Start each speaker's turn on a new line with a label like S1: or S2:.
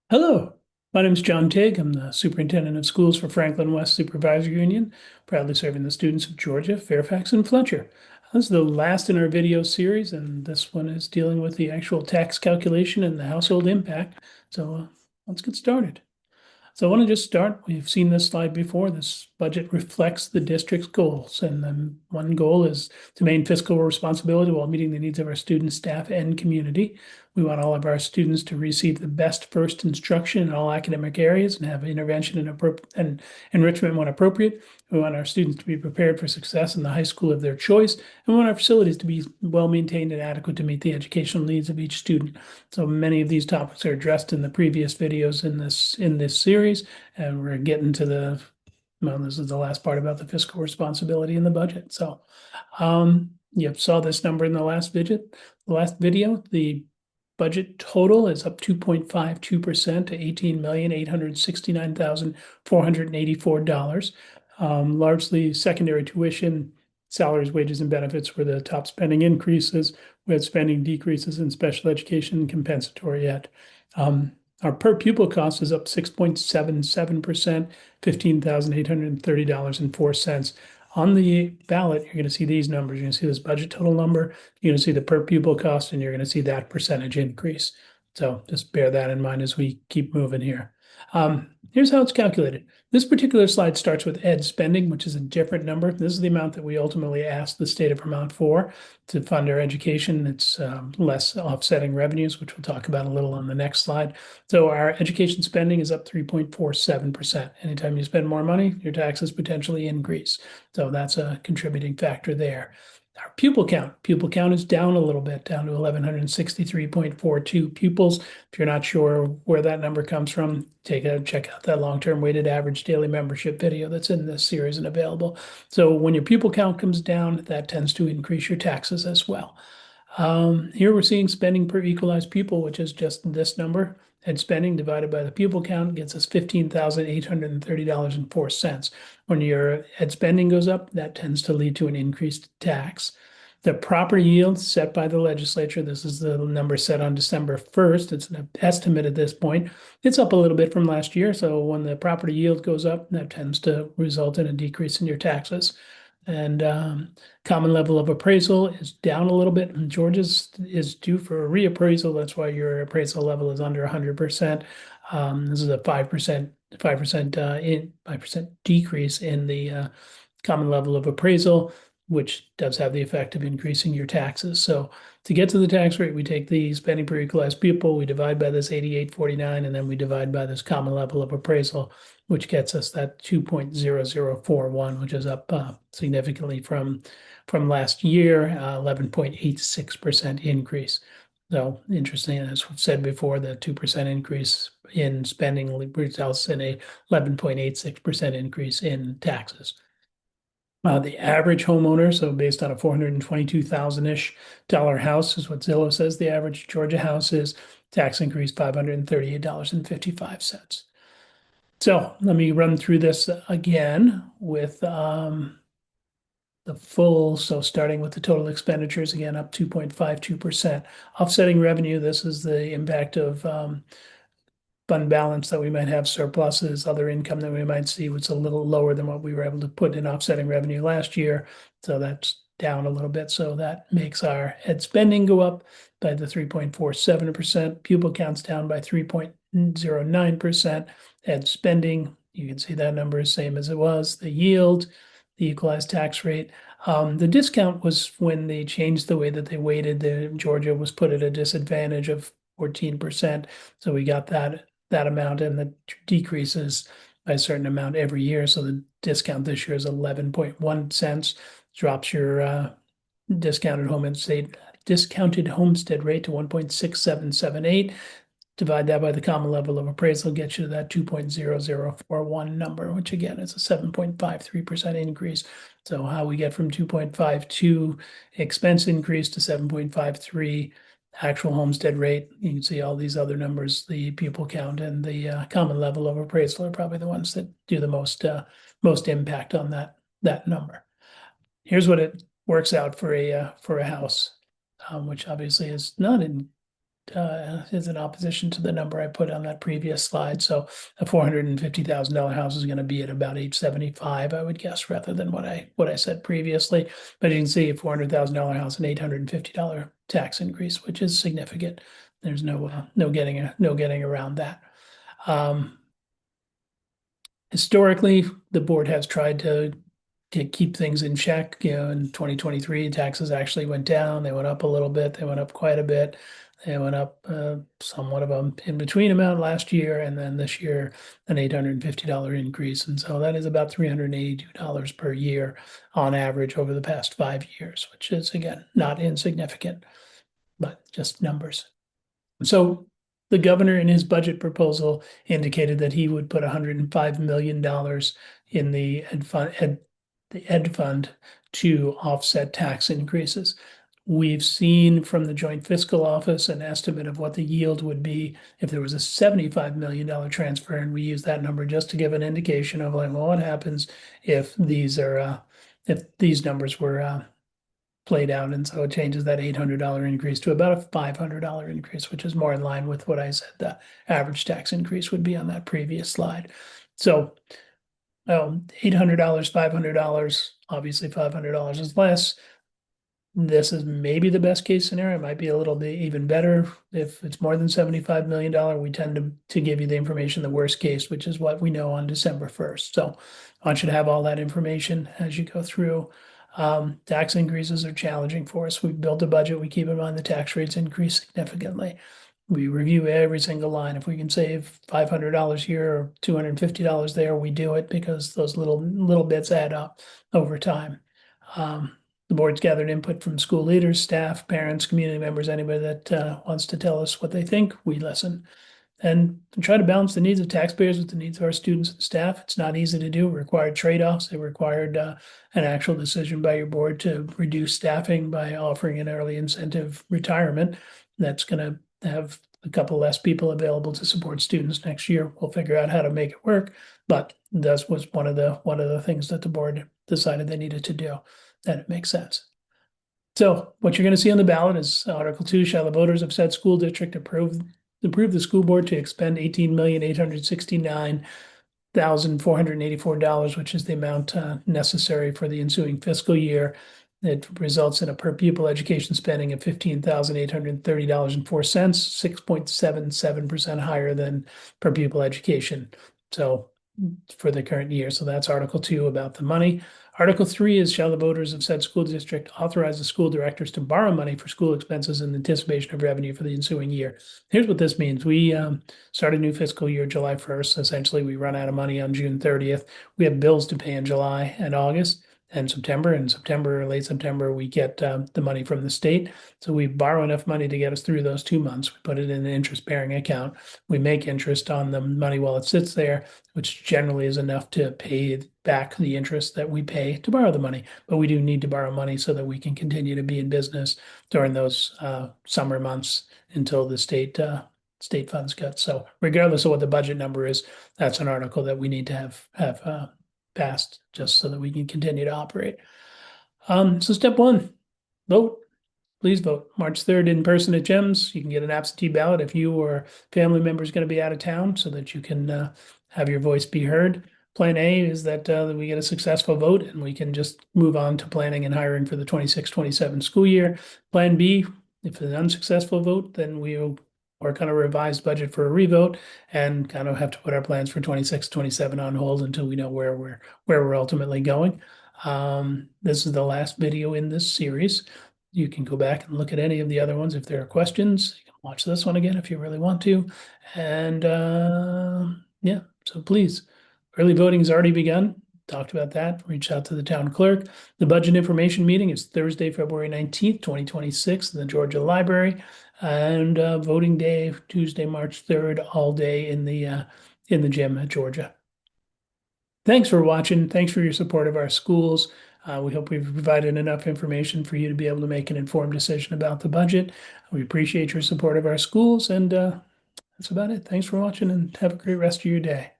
S1: Hello, my name is John Tigg. I'm the superintendent of schools for Franklin West Supervisory Union, proudly serving the students of Georgia, Fairfax, and Fletcher. This is the last in our video series, and this one is dealing with the actual tax calculation and the household impact. So let's get started. So I want to just start. We've seen this slide before. This budget reflects the district's goals. And then one goal is to maintain fiscal responsibility while meeting the needs of our students, staff, and community. We want all of our students to receive the best first instruction in all academic areas and have intervention and enrichment when appropriate. We want our students to be prepared for success in the high school of their choice. And we want our facilities to be well maintained and adequate to meet the educational needs of each student. So many of these topics are addressed in the previous videos in this series, and we're getting to this is the last part about the fiscal responsibility in the budget. So you saw this number in the last video. The budget total is up 2.52% to $18,869,484. Largely secondary tuition, salaries, wages, and benefits were the top spending increases, with spending decreases in special education and compensatory ed. Our per pupil cost is up 6.77%, $15,830.04. On the ballot, you're going to see these numbers. You're going to see this budget total number. You're going to see the per pupil cost, and you're going to see that percentage increase. So just bear that in mind as we keep moving here. Here's how it's calculated. This particular slide starts with ed spending, which is a different number. This is the amount that we ultimately asked the state of Vermont for to fund our education. It's less offsetting revenues, which we'll talk about a little on the next slide. So our education spending is up 3.47%. Anytime you spend more money, your taxes potentially increase. So that's a contributing factor there. Our pupil count is down a little bit, down to 1,163.42 pupils. If you're not sure where that number comes from, check out that long-term weighted average daily membership video that's in this series and available. So when your pupil count comes down, that tends to increase your taxes as well. Here we're seeing spending per equalized pupil, which is just this number. Ed spending divided by the pupil count gets us $15,830.04. When your ed spending goes up, that tends to lead to an increased tax. The property yield set by the legislature, this is the number set on December 1st. It's an estimate at this point. It's up a little bit from last year. So when the property yield goes up, that tends to result in a decrease in your taxes. And common level of appraisal is down a little bit. And Georgia's is due for a reappraisal. That's why your appraisal level is under 100%. This is a 5% decrease in the common level of appraisal, which does have the effect of increasing your taxes. So to get to the tax rate, we take the spending per equalized pupil, we divide by this 8849, and then we divide by this common level of appraisal, which gets us that 2.0041, which is up significantly from last year, 11.86% increase. So interesting, as we've said before, the 2% increase in spending results in a 11.86% increase in taxes. The average homeowner, so based on a 422,000-ish dollar house, is what Zillow says the average Georgia house is. Tax increase $538.55. So let me run through this again with the full. So starting with the total expenditures, again, up 2.52%. Offsetting revenue, this is the impact of fund balance that we might have, surpluses, other income that we might see, which is a little lower than what we were able to put in offsetting revenue last year. So that's down a little bit. So that makes our ed spending go up by the 3.47%. Pupil counts down by 3.09%. Ed spending, you can see that number is same as it was. The yield, the equalized tax rate. The discount was when they changed the way that they weighted. Georgia was put at a disadvantage of 14%. So we got that amount, and the decreases by a certain amount every year. So the discount this year is 11.1 cents, drops your discounted homestead rate to 1.6778. Divide that by the common level of appraisal, gets you to that 2.0041 number, which again is a 7.53% increase. So how we get from 2.52 expense increase to 7.53 actual homestead rate, you can see all these other numbers, the pupil count and the common level of appraisal are probably the ones that do the most impact on that number. Here's what it works out for a house, which obviously is not in is in opposition to the number I put on that previous slide. So a $450,000 house is going to be at about 875, I would guess, rather than what I said previously. But you can see a $400,000 house, an $850 tax increase, which is significant. There's no getting around that. Historically, the board has tried to keep things in check. In 2023, taxes actually went down. They went up a little bit. They went up quite a bit. They went up somewhat of a in between amount last year, and then this year an $850 increase. And so that is about $382 per year on average over the past 5 years, which is again not insignificant, but just numbers. So the governor in his budget proposal indicated that he would put $105 million in the ed fund to offset tax increases. We've seen from the Joint Fiscal Office an estimate of what the yield would be if there was a $75 million transfer, and we use that number just to give an indication of like, well, what happens if these numbers were played out. And so it changes that $800 increase to about a $500 increase, which is more in line with what I said the average tax increase would be on that previous slide. So $800, $500, obviously $500 is less. This is maybe the best case scenario. It might be a little bit even better if it's more than $75 million. We tend to give you the information, the worst case, which is what we know on December 1st. So I want you to have all that information as you go through. Tax increases are challenging for us. We built a budget. We keep in mind the tax rates increase significantly. We review every single line. If we can save $500 here or $250 there, we do it because those little bits add up over time. The board's gathered input from school leaders, staff, parents, community members, anybody that wants to tell us what they think, we listen. And try to balance the needs of taxpayers with the needs of our students and staff. It's not easy to do. It required trade-offs. It required an actual decision by your board to reduce staffing by offering an early incentive retirement. That's going to have a couple less people available to support students next year. We'll figure out how to make it work, but that was one of the things that the board decided they needed to do. That it makes sense. So what you're going to see on the ballot is Article 2, shall the voters of said school district approve the school board to expend $18,869,484, which is the amount necessary for the ensuing fiscal year. It results in a per pupil education spending of $15,830.04, 6.77% higher than per pupil education. So for the current year. So that's Article 2 about the money. Article 3 is shall the voters of said school district authorize the school directors to borrow money for school expenses in anticipation of revenue for the ensuing year. Here's what this means. We start a new fiscal year July 1st. Essentially, we run out of money on June 30th. We have bills to pay in July and August and September. In September, late September, we get the money from the state. So we borrow enough money to get us through those 2 months. We put it in an interest-bearing account. We make interest on the money while it sits there, which generally is enough to pay back the interest that we pay to borrow the money. But we do need to borrow money so that we can continue to be in business during those summer months until the state funds cut. So regardless of what the budget number is, that's an article that we need to have passed just so that we can continue to operate. So step 1, vote. Please vote. March 3rd in person at GEMS. You can get an absentee ballot if you or family member is going to be out of town so that you can have your voice be heard. Plan A is that we get a successful vote and we can just move on to planning and hiring for the 26-27 school year. Plan B, if it's an unsuccessful vote, then we'll work on a revised budget for a revote and kind of have to put our plans for 26-27 on hold until we know where we're ultimately going. This is the last video in this series. You can go back and look at any of the other ones if there are questions. You can watch this one again if you really want to. And yeah, so please, early voting has already begun. Talked about that. Reach out to the town clerk. The budget information meeting is Thursday, February 19th, 2026 in the Georgia Library. And voting day, Tuesday, March 3rd, all day in the gym at Georgia. Thanks for watching. Thanks for your support of our schools. We hope we've provided enough information for you to be able to make an informed decision about the budget. We appreciate your support of our schools, and that's about it. Thanks for watching, and have a great rest of your day.